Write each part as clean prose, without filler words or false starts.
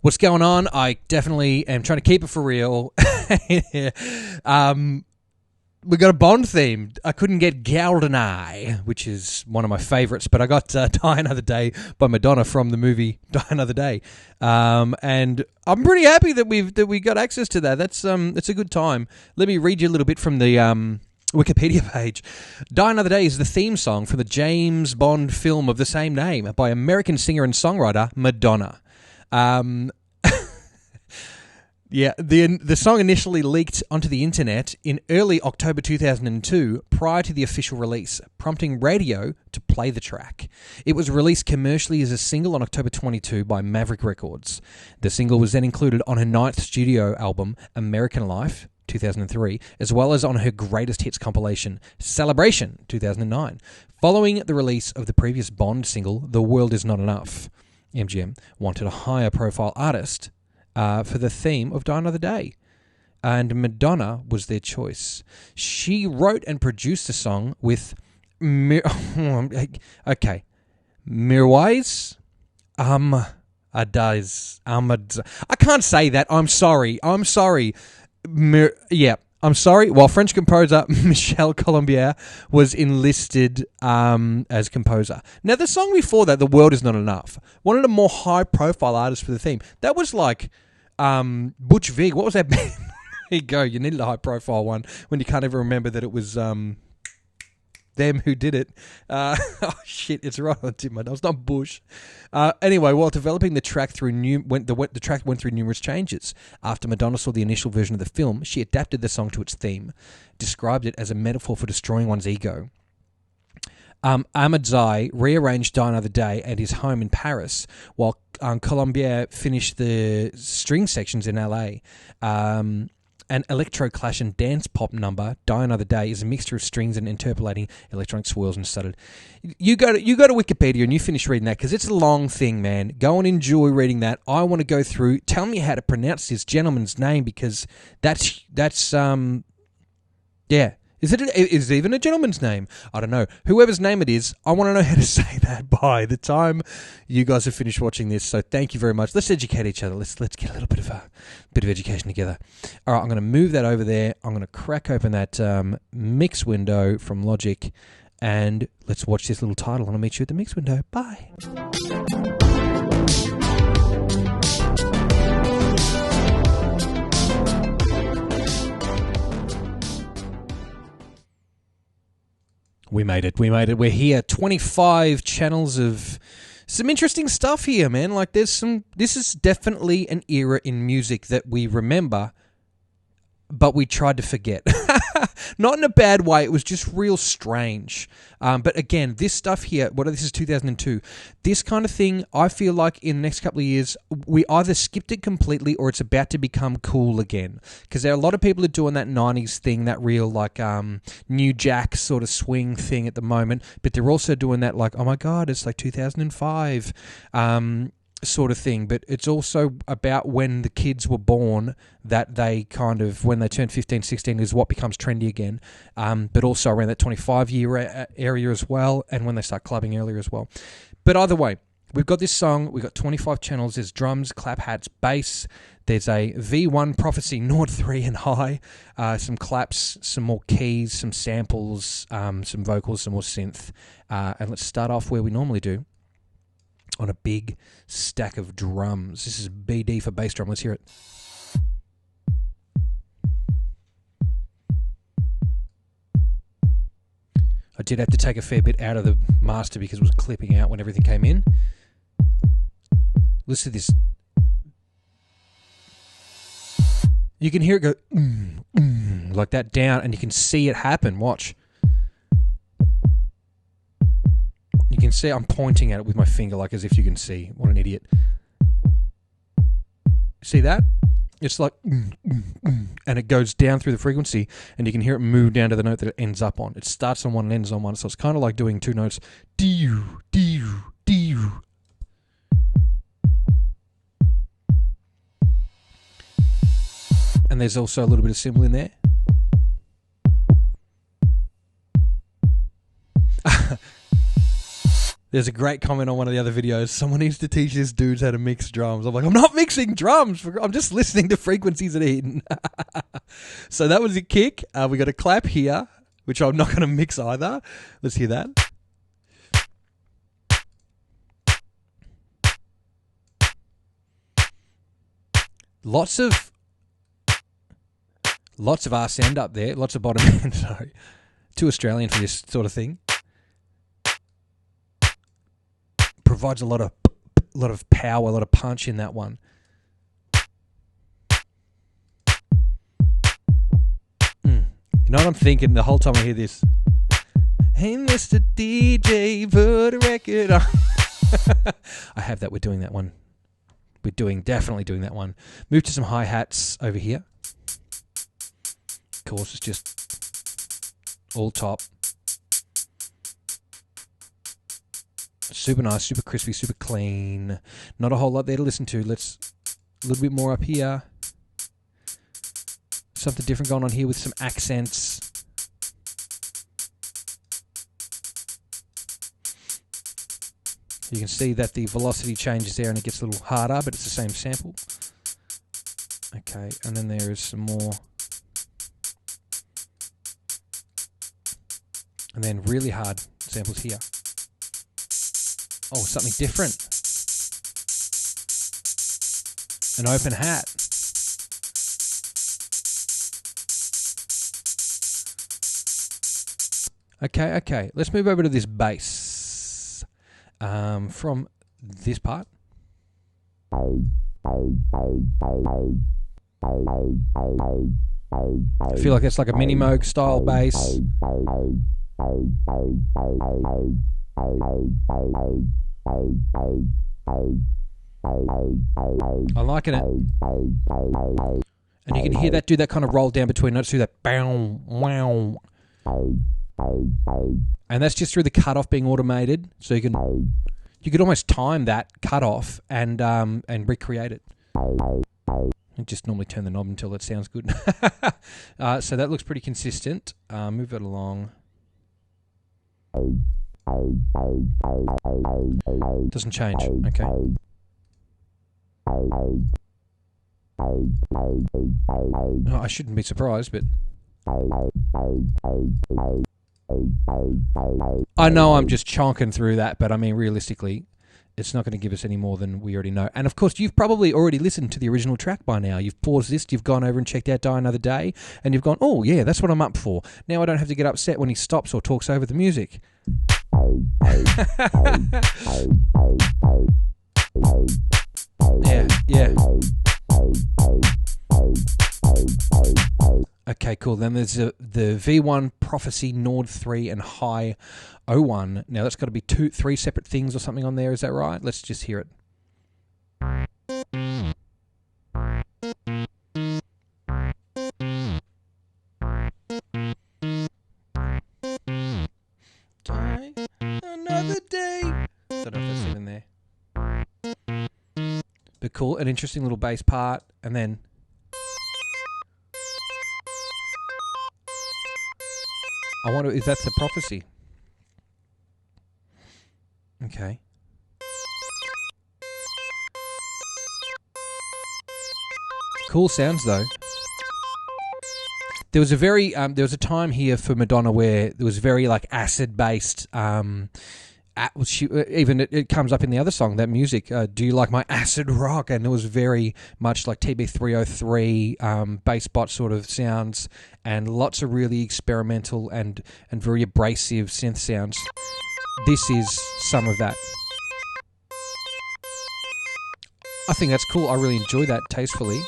What's going on? I definitely am trying to keep it for real. We got a Bond theme. I couldn't get GoldenEye, which is one of my favourites, but I got Die Another Day by Madonna from the movie Die Another Day, and I'm pretty happy that we got access to that. That's it's a good time. Let me read you a little bit from the Wikipedia page. Die Another Day is the theme song from the James Bond film of the same name by American singer and songwriter Madonna. Yeah, the song initially leaked onto the internet in early October 2002 prior to the official release, prompting radio to play the track. It was released commercially as a single on October 22 by Maverick Records. The single was then included on her ninth studio album, American Life, 2003, as well as on her greatest hits compilation, Celebration, 2009. Following the release of the previous Bond single, The World Is Not Enough, MGM wanted a higher profile artist for the theme of Die Another Day, and Madonna was their choice. She wrote and produced the song with Mirwais Ahmad. I can't say that. I'm sorry. I'm sorry. While French composer Michel Colombier was enlisted as composer. Now, the song before that, The World Is Not Enough, wanted a more high-profile artist for the theme. That was like Butch Vig. What was that band? There you go. You needed a high-profile one when you can't even remember that it was them who did it. Oh, shit, it's right on the tip of my nose. It's not Bush. Anyway, while developing the track the track went through numerous changes. After Madonna saw the initial version of the film, she adapted the song to its theme, described it as a metaphor for destroying one's ego. Ahmadzai rearranged Die Another Day at his home in Paris, while Colombier finished the string sections in LA. An electro-clash and dance pop number, Die Another Day, is a mixture of strings and interpolating electronic swirls and studded. You go to Wikipedia and you finish reading that, because it's a long thing, man. Go and enjoy reading that. I want to go through. Tell me how to pronounce this gentleman's name, because that's yeah. Is it even a gentleman's name? I don't know. Whoever's name it is, I want to know how to say that by the time you guys have finished watching this. So thank you very much. Let's educate each other. Let's get a little bit of education together. All right, I'm going to move that over there. I'm going to crack open that mix window from Logic, and let's watch this little title. I'll meet you at the mix window. Bye. We made it. We're here. 25 channels of some interesting stuff here, man. Like, this is definitely an era in music that we remember, but we tried to forget. Not in a bad way. It was just real strange. But again, this stuff here, this is 2002. This kind of thing, I feel like in the next couple of years, we either skipped it completely or it's about to become cool again. Because there are a lot of people who are doing that 90s thing, that real like New Jack sort of swing thing at the moment. But they're also doing that like, oh my God, it's like 2005. Sort of thing, but it's also about when the kids were born, that they kind of, when they turn 15, 16 is what becomes trendy again, but also around that 25-year area as well, and when they start clubbing earlier as well. But either way, we've got this song, we've got 25 channels, there's drums, clap hats, bass, there's a V1 Prophecy, Nord 3 and high, some claps, some more keys, some samples, some vocals, some more synth, and let's start off where we normally do, on a big stack of drums. This is BD for bass drum. Let's hear it. I did have to take a fair bit out of the master because it was clipping out when everything came in. Listen to this. You can hear it go like that down, and you can see it happen. Watch. You can see I'm pointing at it with my finger, like as if you can see. What an idiot. See that? It's like, and it goes down through the frequency, and you can hear it move down to the note that it ends up on. It starts on one and ends on one, so it's kind of like doing two notes. Dee-oo, dee-oo, dee-oo. And there's also a little bit of cymbal in there. There's a great comment on one of the other videos. Someone needs to teach these dudes how to mix drums. I'm like, I'm not mixing drums. I'm just listening to frequencies and hitting. So that was a kick. We got a clap here, which I'm not going to mix either. Let's hear that. Lots of arse end up there. Lots of bottom end. Sorry. Too Australian for this sort of thing. Provides a lot of power, a lot of punch in that one. You know what I'm thinking the whole time I hear this? Hey, Mr. DJ, put a record on. I have that. We're doing that one. Definitely doing that one. Move to some hi-hats over here. Of course, it's just all top. Super nice, super crispy, super clean. Not a whole lot there to listen to. Let's a little bit more up here. Something different going on here with some accents. You can see that the velocity changes there and it gets a little harder, but it's the same sample. Okay, and then there is some more. And then really hard samples here. Oh, something different. An open hat. Okay. Let's move over to this bass. From this part. I feel like it's like a Minogue style bass. I'm liking it. And you can hear that do that kind of roll down between notes, do that bow, wow. And that's just through the cutoff being automated, so you could almost time that cutoff and recreate it. And just normally turn the knob until it sounds good. So that looks pretty consistent. Move it along. Doesn't change. Okay. Oh, I shouldn't be surprised, but I know I'm just chonking through that, but I mean, realistically, it's not going to give us any more than we already know. And of course, you've probably already listened to the original track by now. You've paused this, you've gone over and checked out Die Another Day, and you've gone, oh yeah, that's what I'm up for. Now I don't have to get upset when he stops or talks over the music. Yeah. Okay, cool. Then there's the V1 Prophecy Nord 3 and High 01. Now that's got to be 3 separate things or something on there. Is that right? Let's just hear it. Die another day. Don't know if that's even there. But cool, an interesting little bass part, and then I wonder if that's the prophecy. Okay. Cool sounds though. There was a time here for Madonna where there was very like acid based. It comes up in the other song, that music. Do you like my acid rock? And it was very much like TB303 bass bot sort of sounds, and lots of really experimental and very abrasive synth sounds. This is some of that. I think that's cool. I really enjoy that tastefully.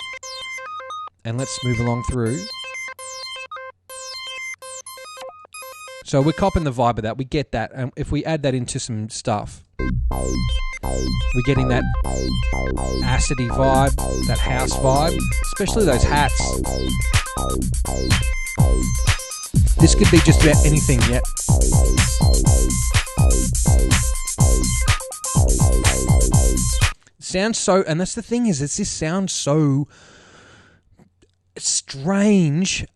And let's move along through. So we're copping the vibe of that. We get that. And if we add that into some stuff, we're getting that acidy vibe, that house vibe, especially those hats. This could be just about anything yet. Sounds so, and that's the thing is, this sounds so strange.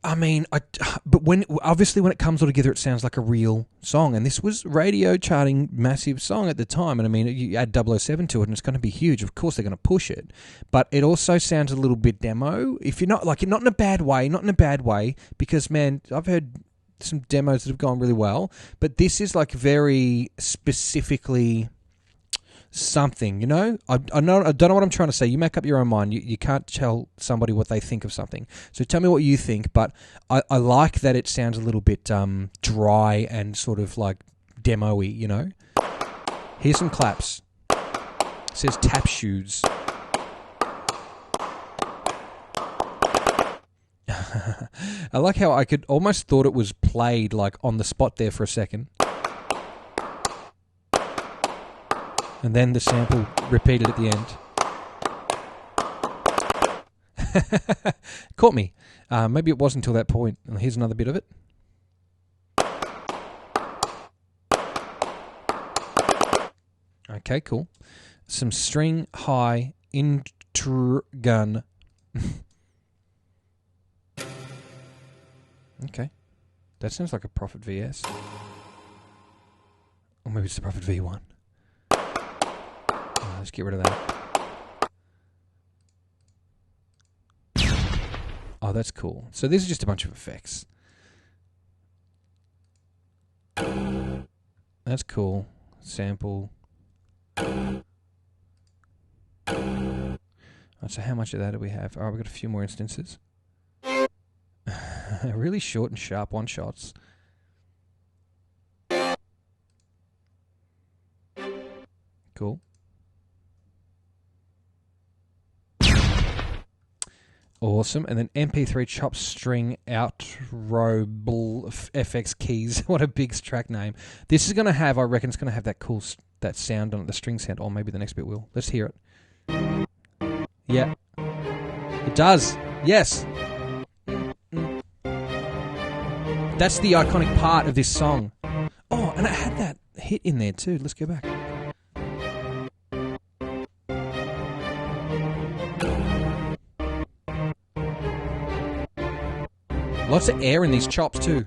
I mean, but when it comes all together, it sounds like a real song. And this was radio charting massive song at the time. And I mean, you add 007 to it, and it's going to be huge. Of course, they're going to push it. But it also sounds a little bit demo. If you're not not in a bad way, because man, I've heard some demos that have gone really well. But this is like very specifically something, you know? I don't know what I'm trying to say. You make up your own mind. You can't tell somebody what they think of something. So tell me what you think, but I like that it sounds a little bit dry and sort of like demo-y, you know? Here's some claps. It says tap shoes. I like how I could almost thought it was played like on the spot there for a second. And then the sample repeated at the end. Caught me. Maybe it wasn't until that point. Here's another bit of it. Okay, cool. Some string high intergun. Okay. That sounds like a Prophet VS. Or maybe it's the Prophet V1. Let's get rid of that. Oh, that's cool. So this is just a bunch of effects. That's cool. Sample. So how much of that do we have? All right, we've got a few more instances. Really short and sharp one-shots. Cool. Awesome. And then MP3 chop string outro FX keys. What a big track name. This is going to have, I reckon it's going to have that cool, that sound on it, the string sound. Or maybe the next bit will. Let's hear it. Yeah. It does. Yes. That's the iconic part of this song. Oh, and it had that hit in there too. Let's go back. Lots of air in these chops too.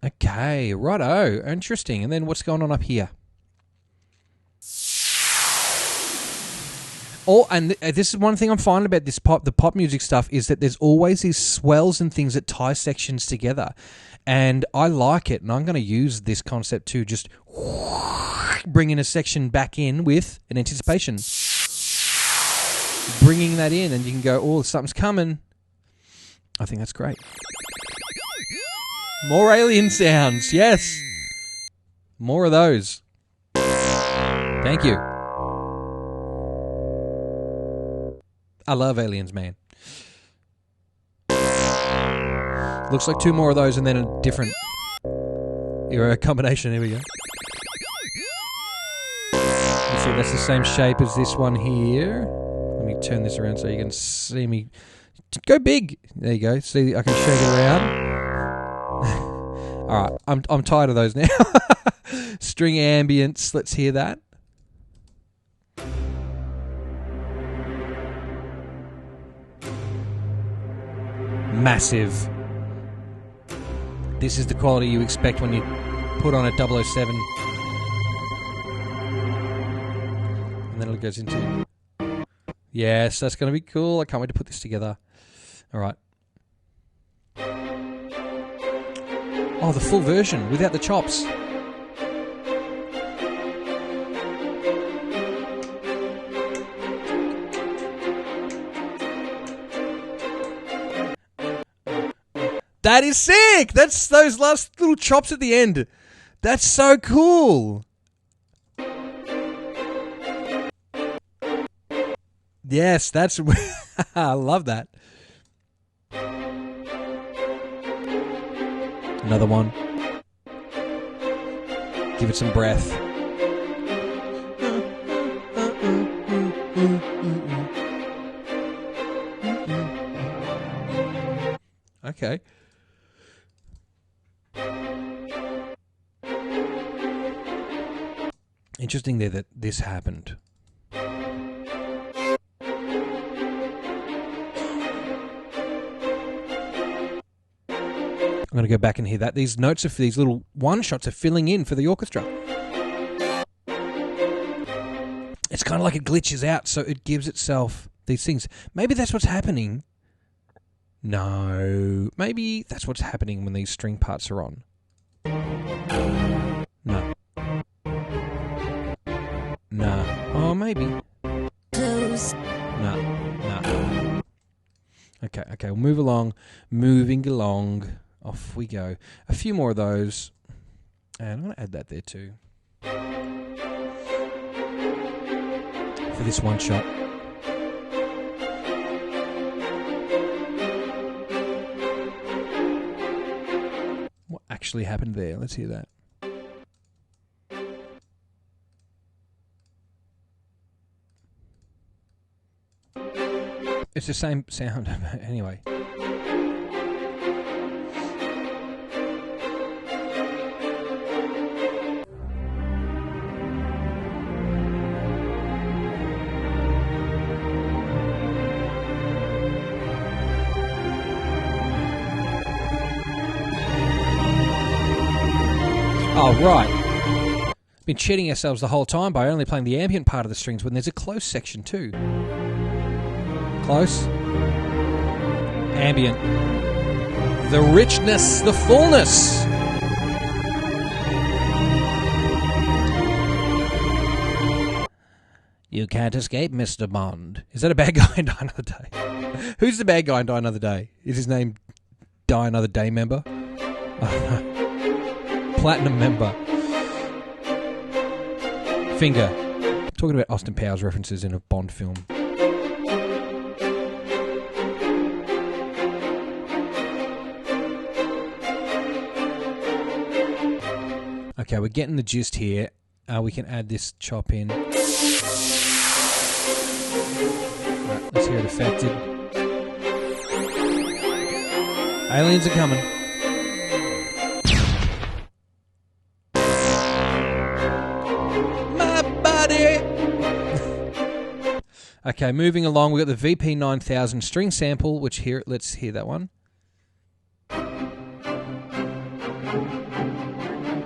Okay, righto. Interesting. And then what's going on up here? Oh, and this is one thing I'm finding about the pop music stuff is that there's always these swells and things that tie sections together. And I like it, and I'm going to use this concept to just bring in a section back in with an anticipation. Bringing that in, and you can go, oh, something's coming. I think that's great. More alien sounds, yes. More of those. Thank you. I love aliens, man. Looks like two more of those and then a different combination. Here we go. Let's see, that's the same shape as this one here. Let me turn this around so you can see me. Go big. There you go. See, I can shake it around. All right, I'm tired of those now. String ambience. Let's hear that. Massive. This is the quality you expect when you put on a 007. And then it goes into... Yes, that's going to be cool. I can't wait to put this together. All right. Oh, the full version without the chops. That is sick! That's those last little chops at the end. That's so cool. Yes, that's... I love that. Another one. Give it some breath. Okay. Interesting there that this happened. I'm going to go back and hear that. These notes of these little one-shots are filling in for the orchestra. It's kind of like it glitches out, so it gives itself these things. Maybe that's what's happening. No. Maybe that's what's happening when these string parts are on. No. Nah. Oh, maybe. Nah. Okay, we'll move along. Moving along. Off we go. A few more of those. And I'm going to add that there too. For this one shot. What actually happened there? Let's hear that. It's the same sound. Anyway. Oh, right. Been cheating ourselves the whole time by only playing the ambient part of the strings when there's a close section too. Close. Ambient. The richness, the fullness. You can't escape, Mr. Bond. Is that a bad guy in Die Another Day? Who's the bad guy in Die Another Day? Is his name Die Another Day member? I don't know. Platinum member. Finger. Talking about Austin Powers references in a Bond film. Okay, we're getting the gist here. We can add this chop in. Right, let's hear it affected. Aliens are coming. Okay, moving along, we've got the VP9000 string sample, which here, let's hear that one.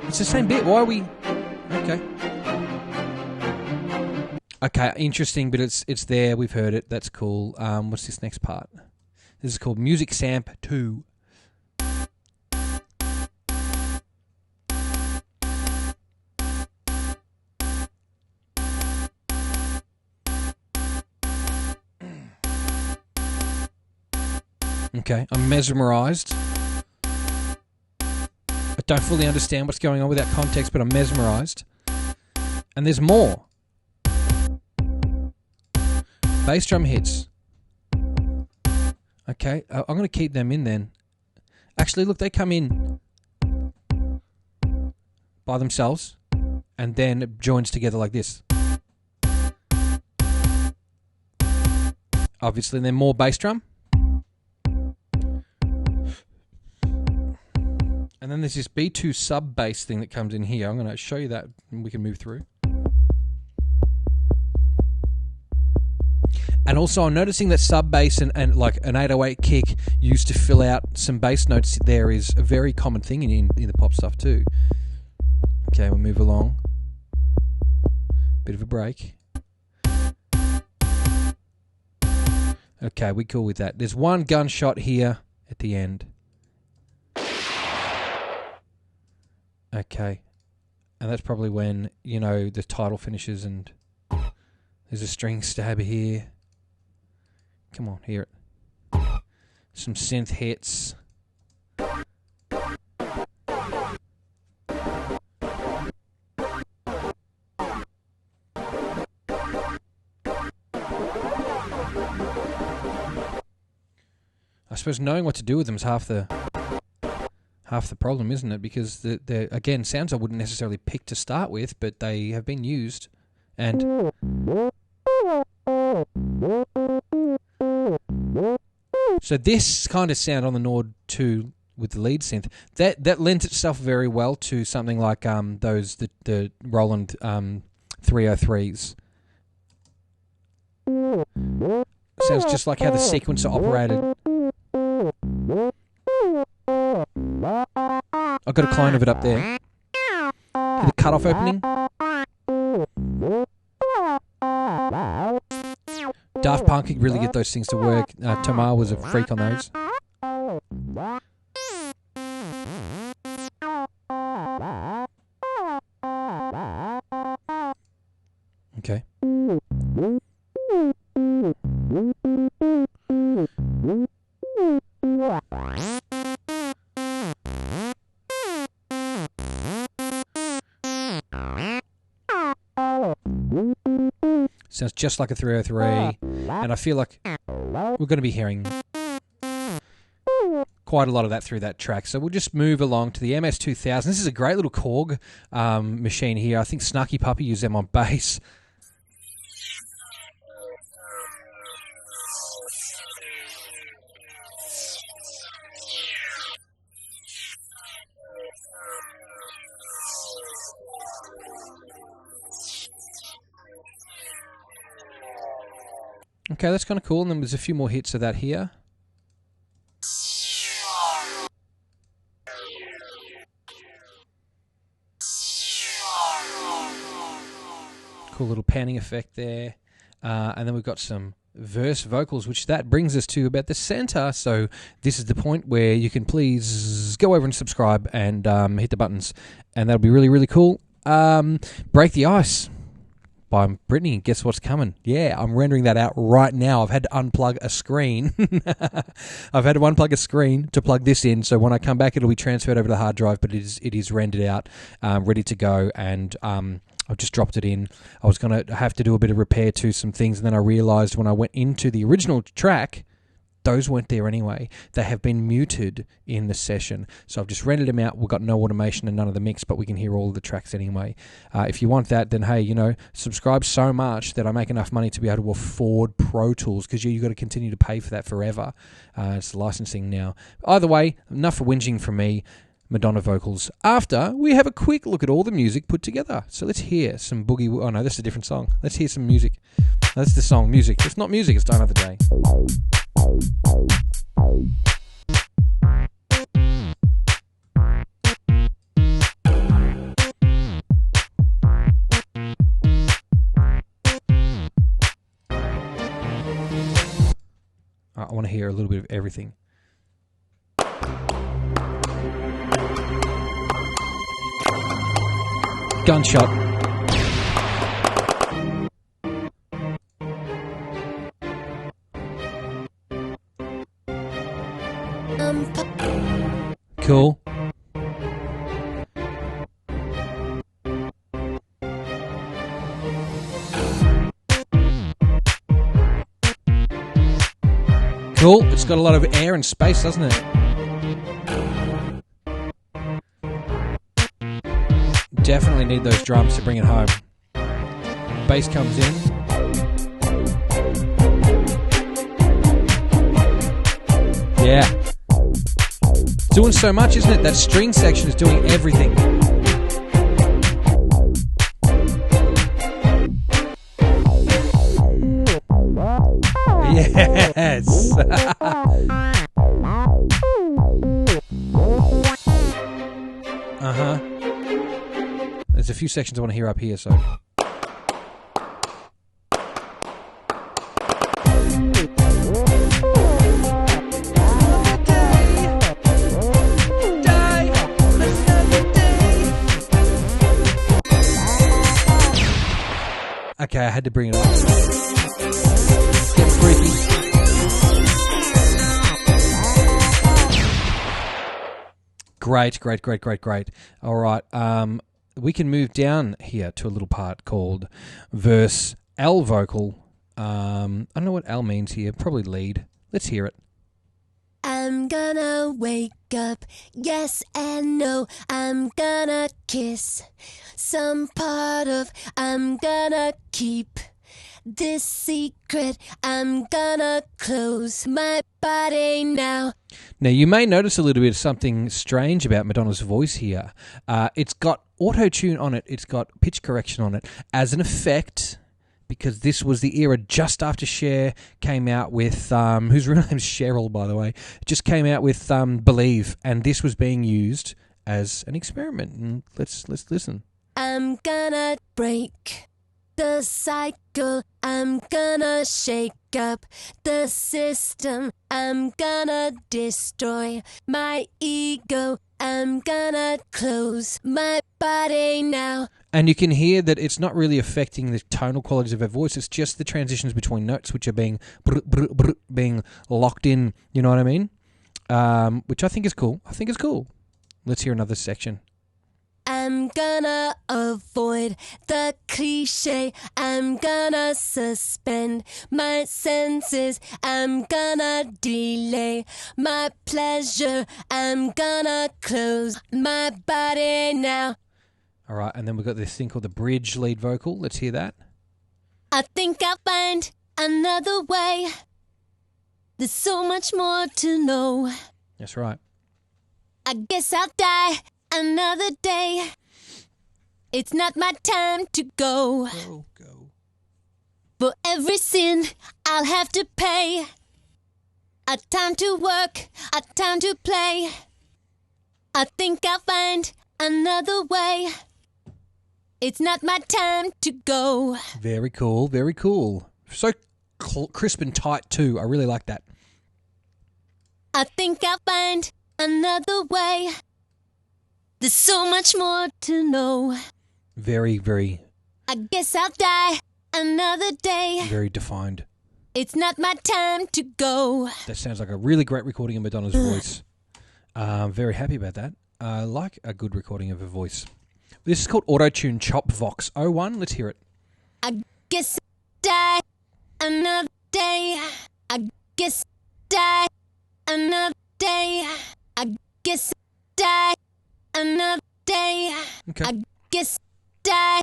It's the same bit. Why are we... Okay. Okay, interesting, but it's there. We've heard it. That's cool. What's this next part? This is called Music Samp 2. Okay, I'm mesmerised. I don't fully understand what's going on without context, but I'm mesmerised. And there's more. Bass drum hits. Okay, I'm going to keep them in then. Actually, look, they come in by themselves, and then it joins together like this. Obviously, then more bass drum. And then there's this B2 sub bass thing that comes in here. I'm going to show you that and we can move through. And also I'm noticing that sub bass and like an 808 kick used to fill out some bass notes there is a very common thing in the pop stuff too. Okay, we'll move along. Bit of a break. Okay, we're cool with that. There's one gunshot here at the end. Okay. And that's probably when, you know, the title finishes and there's a string stabber here. Come on, hear it. Some synth hits. I suppose knowing what to do with them is half the problem, isn't it? Because they're again, sounds I wouldn't necessarily pick to start with, but they have been used. And So this kind of sound on the Nord 2 with the lead synth, that lends itself very well to something like the Roland 303s. Sounds just like how the sequencer operated. I've got a clone of it up there. Hear the cutoff opening? Daft Punk could really get those things to work. Tomar was a freak on those. Okay. Sounds just like a 303, and I feel like we're going to be hearing quite a lot of that through that track. So we'll just move along to the MS-2000. This is a great little Korg machine here. I think Snarky Puppy used them on bass. Okay, that's kind of cool. And then there's a few more hits of that here. Cool little panning effect there. And then we've got some verse vocals, which that brings us to about the center. So this is the point where you can please go over and subscribe and hit the buttons. And that'll be really, really cool. Break the Ice by Brittany. Guess what's coming? Yeah, I'm rendering that out right now. I've had to unplug a screen. I've had to unplug a screen to plug this in, so when I come back it'll be transferred over to the hard drive, but it is rendered out, ready to go, and I've just dropped it in. I was going to have to do a bit of repair to some things, and then I realised when I went into the original track, those weren't there anyway. They have been muted in the session. So I've just rendered them out. We've got no automation and none of the mix, but we can hear all of the tracks anyway. If you want that, then hey, subscribe so much that I make enough money to be able to afford Pro Tools, because you've got to continue to pay for that forever. It's licensing now. Either way, enough for whinging from me. Madonna vocals after we have a quick look at all the music put together. So let's hear some boogie. Oh no, that's a different song. Let's hear some music. That's the song, music. It's not music, it's Die Another Day. I want to hear a little bit of everything. Gunshot. Cool. Cool. It's got a lot of air and space, doesn't it? Definitely need those drums to bring it home. Bass comes in. Yeah. Doing so much, isn't it? That string section is doing everything. Yes. Uh-huh. There's a few sections I want to hear up here, so. Okay, I had to bring it up. It's getting freaky. Great. All right. We can move down here to a little part called verse L vocal. I don't know what L means here. Probably lead. Let's hear it. I'm gonna wake up, yes and no. I'm gonna kiss some part of I'm gonna keep. this secret. I'm gonna close my body now. Now, you may notice a little bit of something strange about Madonna's voice here. It's got auto-tune on it. It's got pitch correction on it as an effect, because this was the era just after Cher came out with, whose real name's Cheryl, by the way, just came out with Believe, and this was being used as an experiment. And let's listen. I'm gonna break the cycle. I'm gonna shake up the system. I'm gonna destroy my ego. I'm gonna close my body now. And you can hear that it's not really affecting the tonal qualities of her voice. It's just the transitions between notes, which are being being locked in. You know what I mean? Which I think is cool. Let's hear another section. I'm gonna avoid the cliche. I'm gonna suspend my senses. I'm gonna delay my pleasure. I'm gonna close my body now. All right, and then we've got this thing called the bridge lead vocal. Let's hear that. I think I'll find another way. There's so much more to know. That's right. I guess I'll die another day. It's not my time to go. Go. For every sin I'll have to pay. A time to work, a time to play. I think I'll find another way. It's not my time to go. Very cool, very cool. So crisp and tight too. I really like that. I think I'll find another way. There's so much more to know. Very, very... I guess I'll die another day. Very defined. It's not my time to go. That sounds like a really great recording of Madonna's voice. Very happy about that. I like a good recording of her voice. This is called Auto-Tune Chop Vox 01. Let's hear it. I guess I'll die another day. I guess I'll die another day. I guess I'll die another day. Okay. I guess I'll die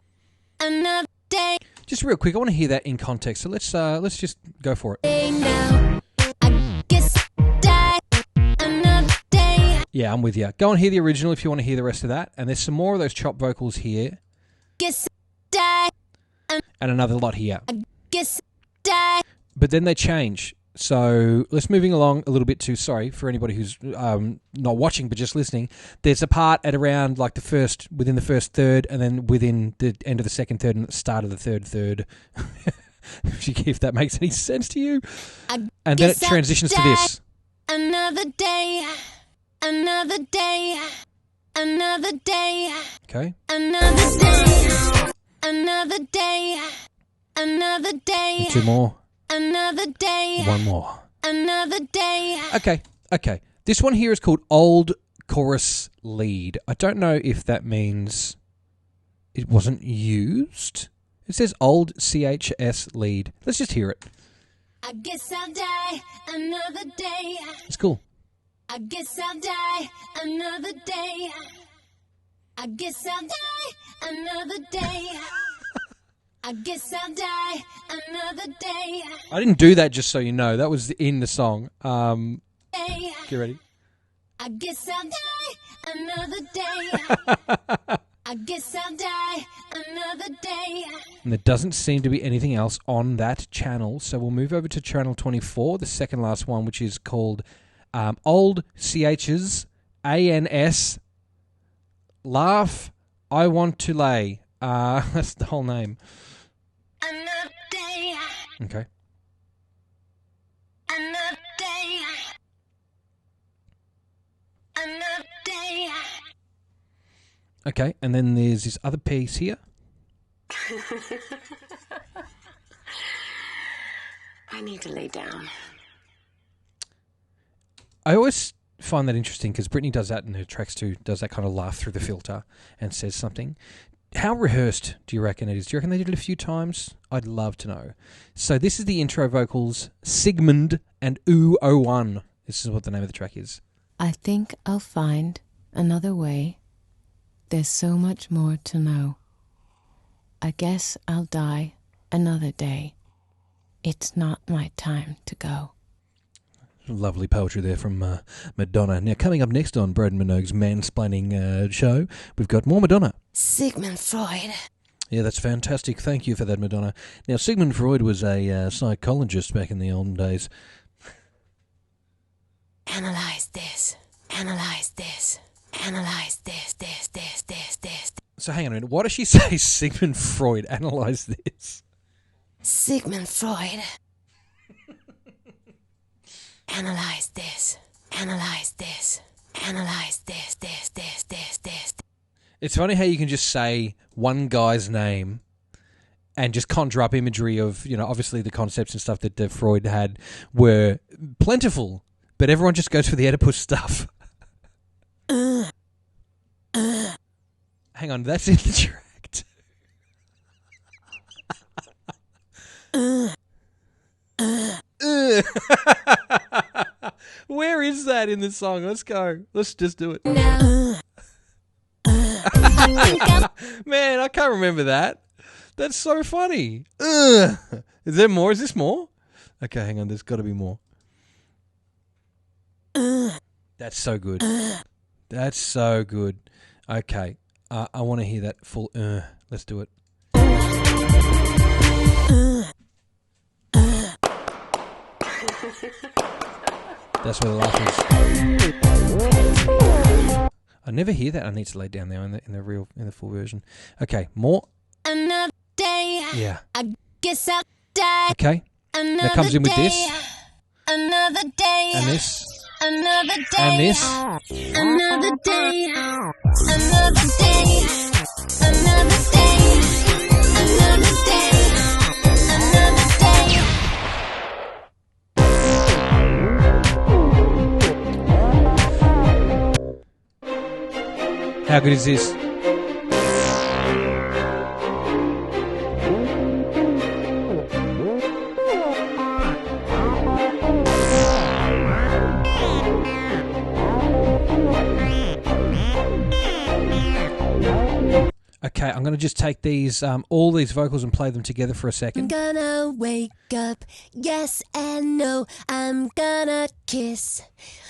another day. Just real quick, I want to hear that in context. So let's just go for it. Now, I guess I'll die another day. Yeah, I'm with you. Go and hear the original if you want to hear the rest of that. And there's some more of those chop vocals here. Guess I'll die. And another lot here. I guess I'll die. But then they change. So let's moving along a little bit to, sorry for anybody who's not watching but just listening. There's a part at around like within the first third, and then within the end of the second third and the start of the third. If that makes any sense to you. And then it transitions to this. Another day, another day, another day. Okay. Another day, another day, another day. And two more. Another day. One more. Another day. Okay. This one here is called Old Chorus Lead. I don't know if that means it wasn't used. It says Old CHS Lead. Let's just hear it. I guess I'll die another day. It's cool. I guess I'll die another day. I guess I'll die another day. I guess I'll die another day. I didn't do that just so you know. That was in the song. Get ready. I guess I'll die another day. I guess I'll die another day. And there doesn't seem to be anything else on that channel. So we'll move over to channel 24, the second last one, which is called Old CH's ANS Laugh I Want to Lay. That's the whole name. Another day. Okay. Another day. Another day. Okay, and then there's this other piece here. I need to lay down. I always find that interesting because Britney does that in her tracks too, does that kind of laugh through the filter and says something. How rehearsed do you reckon it is? Do you reckon they did it a few times? I'd love to know. So this is the intro vocals, Sigmund and Ooh01. This is what the name of the track is. I think I'll find another way. There's so much more to know. I guess I'll die another day. It's not my time to go. Lovely poetry there from Madonna. Now, coming up next on Broden Minogue's Mansplaining show, we've got more Madonna. Sigmund Freud. Yeah, that's fantastic. Thank you for that, Madonna. Now, Sigmund Freud was a psychologist back in the olden days. Analyze this. Analyze this. Analyze this. So hang on a minute. Why does she say Sigmund Freud? Analyze this. Sigmund Freud. Analyze this. Analyze this. Analyze this. It's funny how you can just say one guy's name and just conjure up imagery of, obviously the concepts and stuff that Freud had were plentiful, but everyone just goes for the Oedipus stuff. Hang on, that's in the track. Where is that in the song? Let's go. Let's just do it. Man, I can't remember that. That's so funny. Is there more? Is this more? Okay, hang on. There's got to be more. That's so good. That's so good. Okay. I want to hear that full. Let's do it. That's where the laugh is. I never hear that. I need to lay down there in the full version. Okay, more. Another day. Yeah. I guess I'll die. Okay. That comes in with this. Another day. And this. Another day. And this. Another day. Another day. Another day. Another day. Another day. How good is this? Okay, I'm going to just take these, all these vocals and play them together for a I'm second. gonna wake up, yes and no. I'm gonna kiss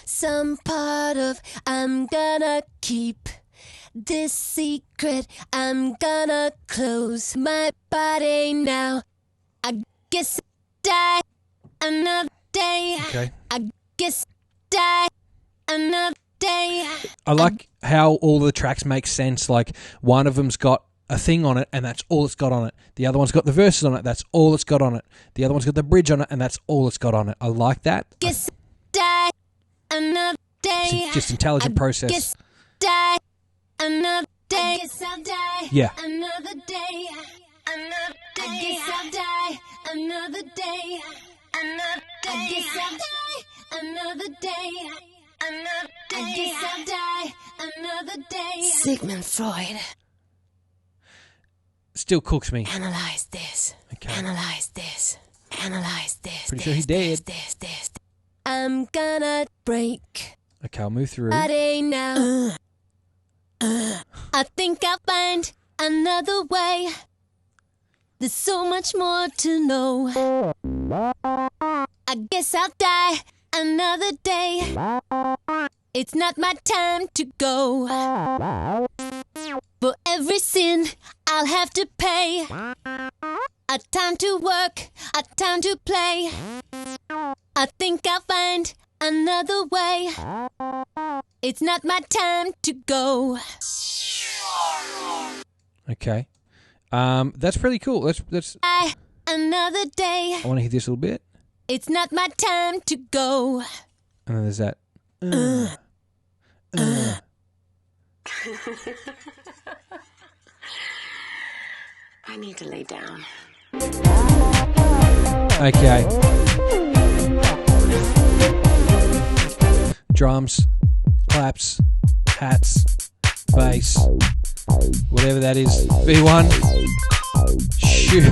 some part of. I'm gonna keep this secret. I'm gonna close my body now. I guess die another day. Okay. I guess die another day. I like how all the tracks make sense. Like, one of them's got a thing on it, and that's all it's got on it. The other one's got the verses on it, that's all it's got on it. The other one's got the bridge on it, and that's all it's got on it. I like that. Guess die another day. It's just intelligent process. Guess die another day. I guess I'll die. Yeah. Another day. Another day. I guess I'll die. Another day. Another day. I guess I'll die. Another day. Another day. I guess I'll die. Another day. Sigmund Freud. Still cooks me. Analyze this. Okay. Analyze this. Analyze this. Pretty sure he's dead. This. I'm gonna break. Okay, I'll move through. Body now. I think I'll find another way. There's so much more to know. I guess I'll die another day. It's not my time to go. For every sin I'll have to pay. A time to work, a time to play. I think I'll find another way. It's not my time to go. Okay. That's pretty cool. Let's Another day. I want to hear this a little bit. It's not my time to go. And then there's that. I need to lay down. Okay. Drums, claps, hats, bass, whatever that is. B1, shoes.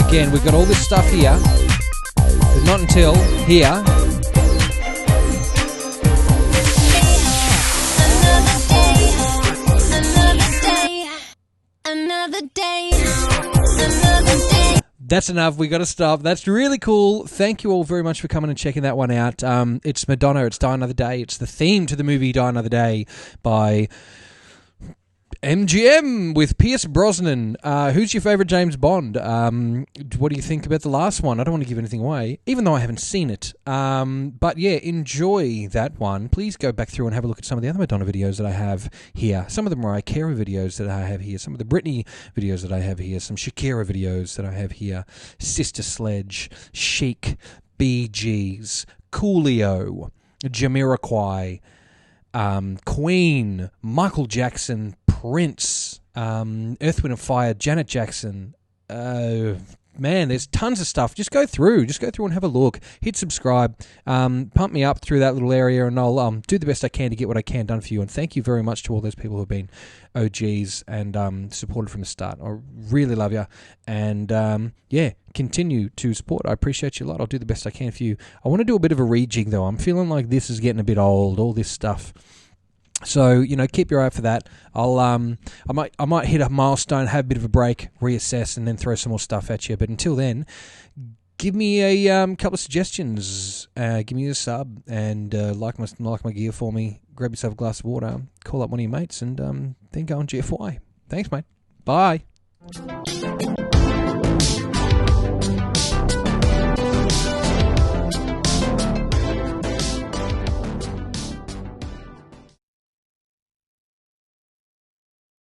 Again, we've got all this stuff here, but not until here. Another day. That's enough. We got to stop. That's really cool. Thank you all very much for coming and checking that one out. It's Madonna. It's Die Another Day. It's the theme to the movie Die Another Day by MGM with Pierce Brosnan. Who's your favourite James Bond? What do you think about the last one? I don't want to give anything away, even though I haven't seen it. But yeah, enjoy that one. Please go back through and have a look at some of the other Madonna videos that I have here. Some of the Mariah Carey videos that I have here. Some of the Britney videos that I have here. Some Shakira videos that I have here. Sister Sledge, Chic, Bee Gees, Coolio, Jamiroquai, Queen, Michael Jackson, Prince, Earth, Wind and Fire, Janet Jackson. Man, there's tons of stuff. Just go through and have a look. Hit subscribe. Pump me up through that little area, and I'll do the best I can to get what I can done for you. And thank you very much to all those people who have been OGs and supported from the start. I really love you. And yeah, continue to support. I appreciate you a lot. I'll do the best I can for you. I want to do a bit of a rejig, though. I'm feeling like this is getting a bit old, all this stuff. So, you know, keep your eye out for that. I might hit a milestone, have a bit of a break, reassess, and then throw some more stuff at you. But until then, give me a couple of suggestions. Give me a sub and like my gear for me. Grab yourself a glass of water. Call up one of your mates and then go on GFY. Thanks, mate. Bye.